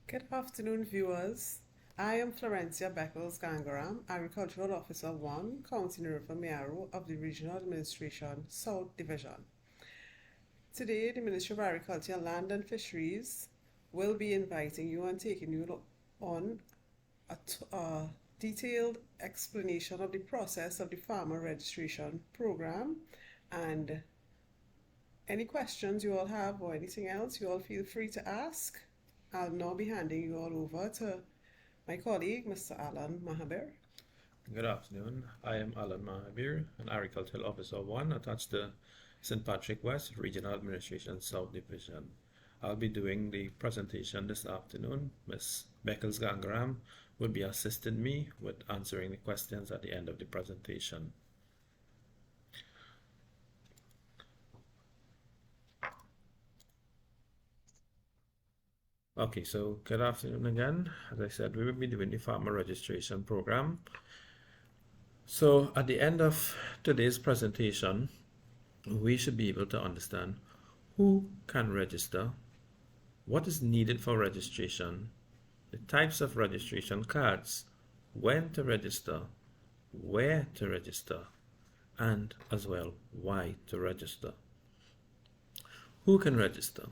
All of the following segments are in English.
Good afternoon, viewers. I am Florencia Beckles Gangaram, Agricultural Officer 1, County Nurufa Mearu of the Regional Administration, South Division. Today, the Ministry of Agriculture, Land and Fisheries will be inviting you and taking you on a detailed explanation of the process of the farmer registration program, and any questions you all have or anything else, you all feel free to ask. I'll now be handing you all over to my colleague, Mr. Alan Mahabir. Good afternoon. I am Alan Mahabir, an Agricultural Officer 1 attached to St. Patrick West Regional Administration South Division. I'll be doing the presentation this afternoon. Ms. Beckles Gangaram will be assisting me with answering the questions at the end of the presentation. Okay, so good afternoon again. As I said, we will be doing the farmer registration program. So at the end of today's presentation, we should be able to understand who can register, what is needed for registration, the types of registration cards, when to register, where to register, and as well, why to register. Who can register?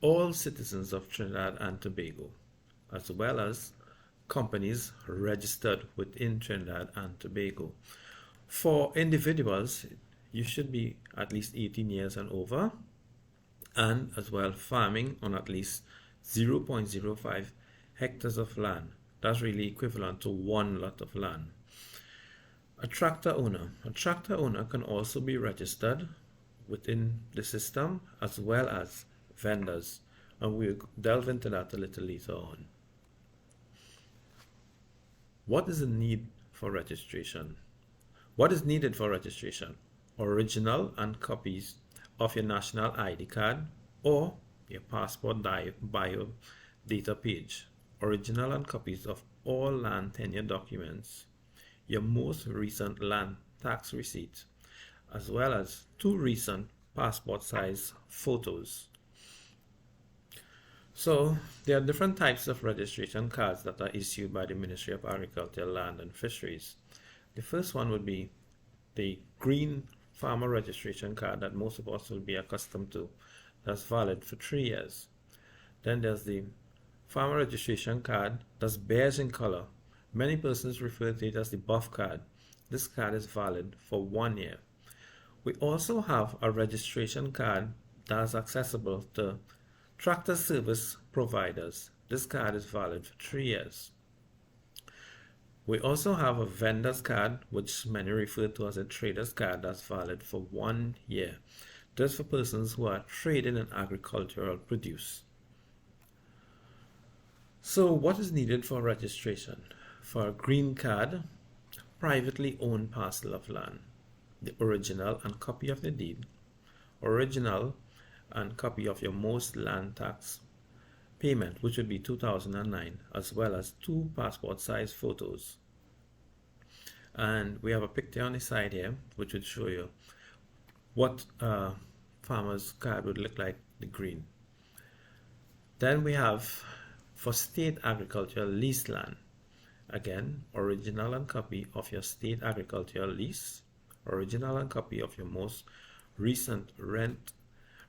All citizens of Trinidad and Tobago, as well as companies registered within Trinidad and Tobago. For individuals, you should be at least 18 years and over, and as well farming on at least 0.05 hectares of land. That's really equivalent to one lot of land. A tractor owner can also be registered within the system, as well as vendors, and we'll delve into that a little later on. What is the need for registration? What is needed for registration? Original and copies of your national ID card or your passport bio data page. Original and copies of all land tenure documents. Your most recent land tax receipt, as well as 2 recent passport size photos. So there are different types of registration cards that are issued by the Ministry of Agriculture, Land and Fisheries. The first one would be the green farmer registration card that most of us will be accustomed to. That's valid for 3 years. Then there's the farmer registration card that's beige in color. Many persons refer to it as the buff card. This card is valid for 1 year. We also have a registration card that's accessible to tractor service providers. This card is valid for 3 years. We also have a vendor's card, which many refer to as a trader's card, that's valid for 1 year. This is for persons who are trading in agricultural produce. So what is needed for registration? For a green card, privately owned parcel of land, the original and copy of the deed, original and copy of your most land tax payment, which would be 2009, as well as 2 passport size photos. And we have a picture on the side here which would show you what farmer's card would look like, the green. Then we have for state agricultural lease land, again, original and copy of your state agricultural lease, original and copy of your most recent rent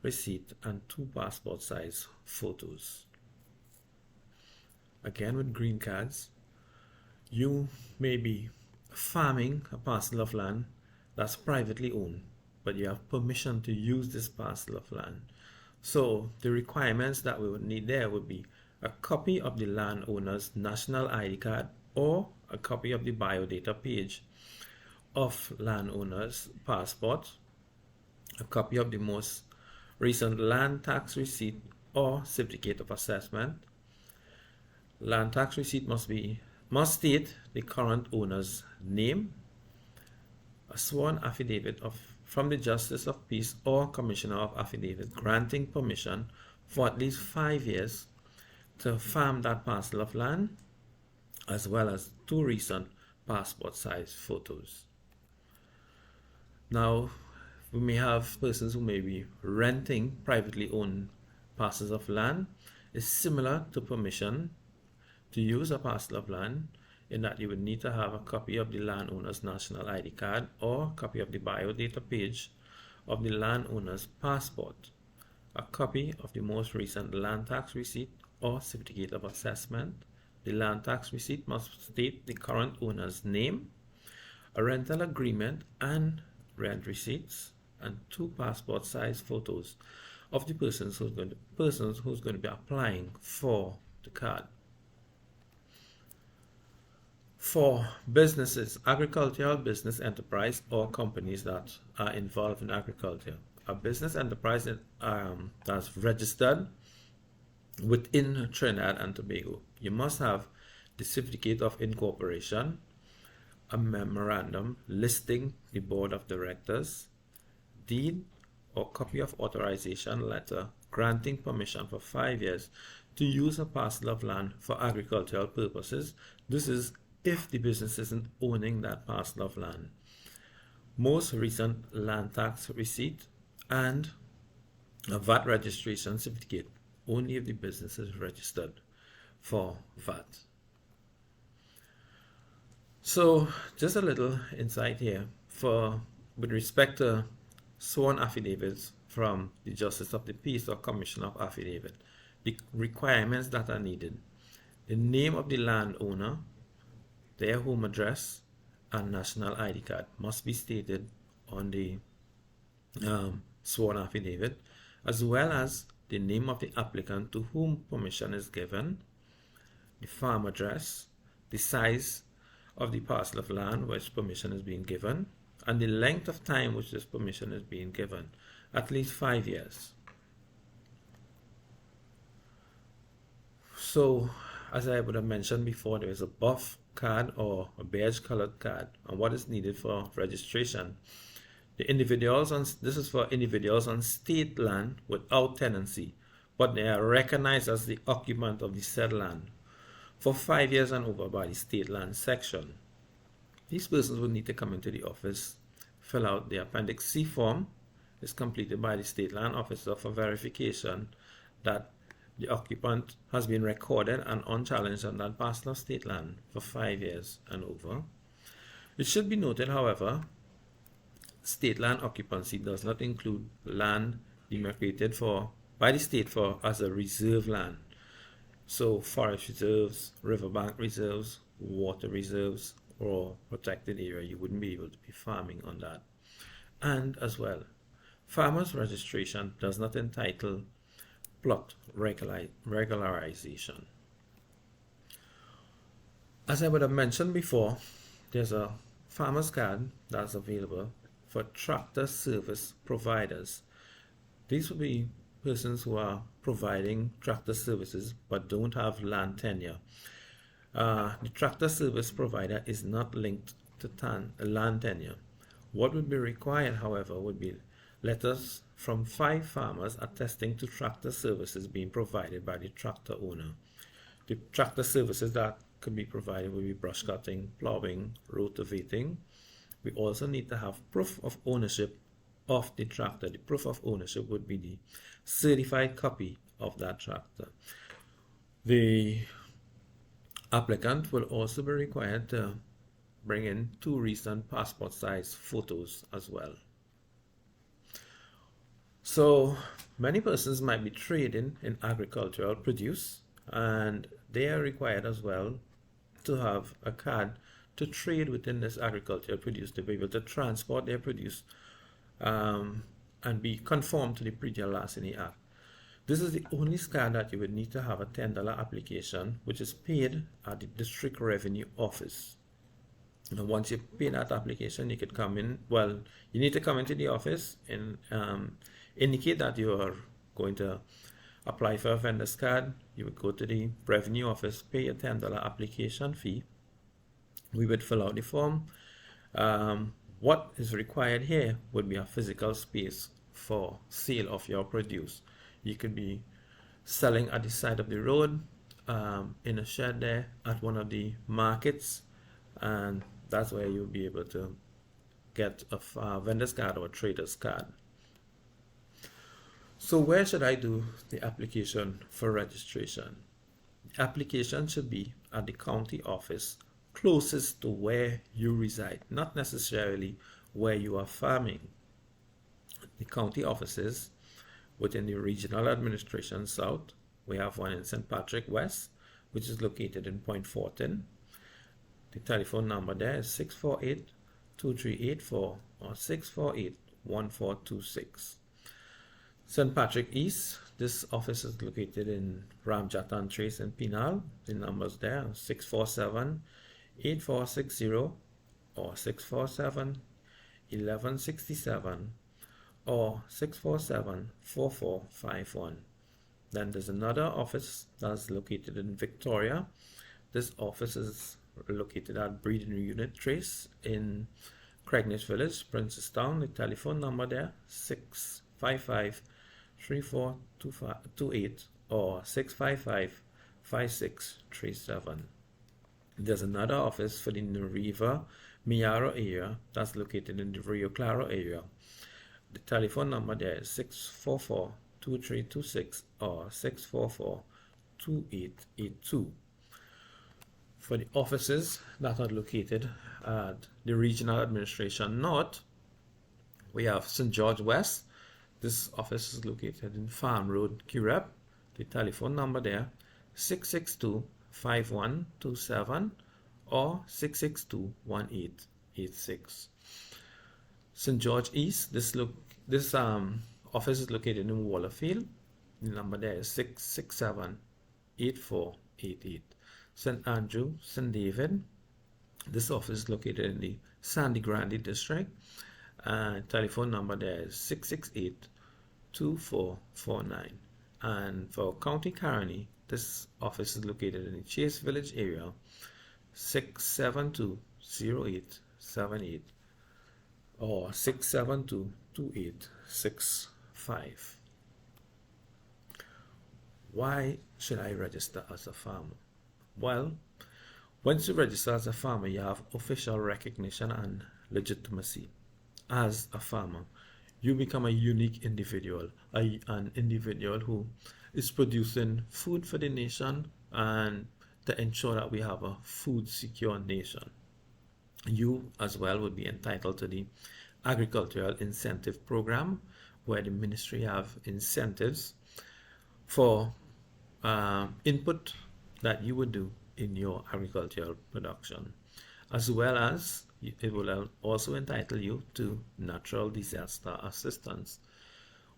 receipt, and 2 passport size photos. Again, with green cards, you may be farming a parcel of land that's privately owned, but you have permission to use this parcel of land. So the requirements that we would need there would be a copy of the landowner's national ID card or a copy of the biodata page of landowner's passport, a copy of the most recent land tax receipt or certificate of assessment. Land tax receipt must state the current owner's name, a sworn affidavit from the Justice of Peace or Commissioner of Affidavit granting permission for at least 5 years to farm that parcel of land, as well as 2 recent passport size photos. Now, we may have persons who may be renting privately owned parcels of land. is similar to permission to use a parcel of land, in that you would need to have a copy of the landowner's national ID card or a copy of the biodata page of the landowner's passport, a copy of the most recent land tax receipt or certificate of assessment. The land tax receipt must state the current owner's name, a rental agreement and rent receipts, and 2 passport size photos of the persons who's going to be applying for the card. For businesses, agricultural business enterprise or companies that are involved in agriculture, a business enterprise that's registered within Trinidad and Tobago, you must have the certificate of incorporation, a memorandum listing the board of directors, deed or copy of authorization letter granting permission for 5 years to use a parcel of land for agricultural purposes. This is if the business isn't owning that parcel of land. Most recent land tax receipt and a VAT registration certificate, only if the business is registered for VAT. So just a little insight here with respect to sworn affidavits from the Justice of the Peace or Commission of Affidavit. The requirements that are needed: the name of the landowner, their home address, and national ID card must be stated on the sworn affidavit, as well as the name of the applicant to whom permission is given, the farm address, the size of the parcel of land which permission is being given, and the length of time which this permission is being given, at least 5 years. So, as I would have mentioned before, there is a buff card or a beige colored card, and what is needed for registration. This is for individuals on state land without tenancy, but they are recognized as the occupant of the said land for 5 years and over by the state land section. These persons will need to come into the office, fill out the Appendix C form. It's completed by the state land officer for verification that the occupant has been recorded and unchallenged on that parcel of state land for 5 years and over. It should be noted, however, state land occupancy does not include land demarcated by the state as a reserve land. So forest reserves, riverbank reserves, water reserves, or protected area, you wouldn't be able to be farming on that. And as well, farmers registration does not entitle plot regularization. As I would have mentioned before, there's a farmer's card that's available for tractor service providers. These will be persons who are providing tractor services but don't have land tenure. The tractor service provider is not linked to land tenure. What would be required, however, would be letters from 5 farmers attesting to tractor services being provided by the tractor owner. The tractor services that could be provided will be brush cutting, plowing, rotavating. We also need to have proof of ownership of the tractor. The proof of ownership would be the certified copy of that tractor. The applicant will also be required to bring in 2 recent passport size photos as well. So many persons might be trading in agricultural produce, and they are required as well to have a card to trade within this agricultural produce, to be able to transport their produce and be conformed to the Pre-Deal Larceny Act. This is the only card that you would need to have a $10 application, which is paid at the District Revenue Office. And once you pay that application, you could come in. Well, you need to come into the office and indicate that you are going to apply for a vendor's card. You would go to the Revenue Office, pay a $10 application fee. We would fill out the form. What is required here would be a physical space for sale of your produce. You could be selling at the side of the road, in a shed there, at one of the markets, and that's where you'll be able to get a vendor's card or a trader's card. So where should I do the application for registration? The application should be at the county office closest to where you reside, not necessarily where you are farming. The county offices within the Regional Administration South, we have one in St. Patrick West, which is located in Point Fortin. The telephone number there is 648-2384 or 648-1426. St. Patrick East, this office is located in Ramjat and Trace in Pinal. The numbers there are 647-8460 or 647-1167 or 647-4451. Then there's another office that's located in Victoria. This office is located at Breeding Unit Trace in Craignish Village, Princestown. The telephone number there 655-3428 or 655-5637. There's another office for the Nariva Miaro area that's located in the Rio Claro area. The telephone number there is 644-2326 or 644-2882. For the offices that are located at the Regional Administration North, we have St. George West. This office is located in Farm Road, Kirep. The telephone number there 662-5127 or 662-1886. St. George East, this office is located in Wallerfield. The number there is 667-8488. St. Andrew, St. David, this office is located in the Sandy Grande district. Telephone number there is 668-2449. And for County Caroni, this office is located in the Chase Village area, 672-0878 or 672-2865. Why should I register as a farmer? Well, once you register as a farmer, you have official recognition and legitimacy. As a farmer, you become a unique individual, an individual who is producing food for the nation and to ensure that we have a food secure nation. You as well would be entitled to the Agricultural Incentive Program, where the ministry have incentives for input that you would do in your agricultural production, as well as it will also entitle you to natural disaster assistance,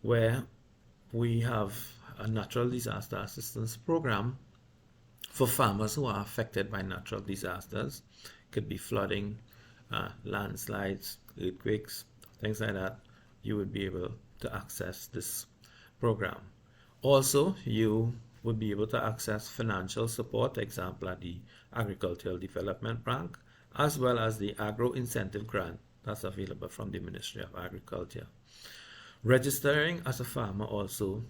where we have a natural disaster assistance program for farmers who are affected by natural disasters. Could be flooding, landslides, earthquakes, things like that. You would be able to access this program. Also, you would be able to access financial support, example at the Agricultural Development Bank, as well as the Agro Incentive Grant that's available from the Ministry of Agriculture. Registering as a farmer also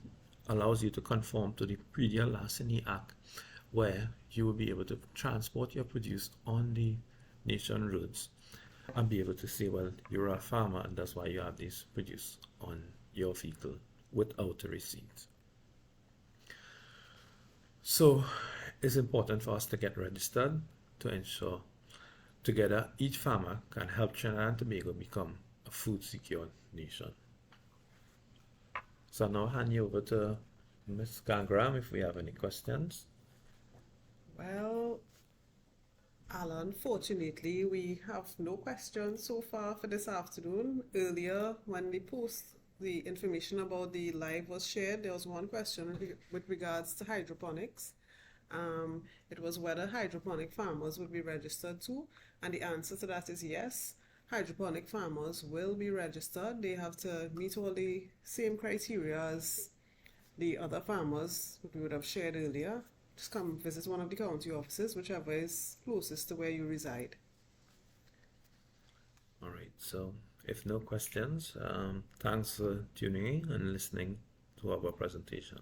allows you to conform to the Predial Larceny Act, where you will be able to transport your produce on the nation roads and be able to say, well, you're a farmer and that's why you have this produce on your vehicle without a receipt. So it's important for us to get registered to ensure together each farmer can help Trinidad and Tobago become a food secure nation. So I'll now hand you over to Ms. Gangram if we have any questions. Well, Alan, fortunately, we have no questions so far for this afternoon. Earlier, when the information about the live was shared, there was one question with regards to hydroponics. It was whether hydroponic farmers would be registered too, and the answer to that is yes. Hydroponic farmers will be registered. They have to meet all the same criteria as the other farmers we would have shared earlier. Just come visit one of the county offices, whichever is closest to where you reside. All right, so if no questions, thanks for tuning in and listening to our presentation.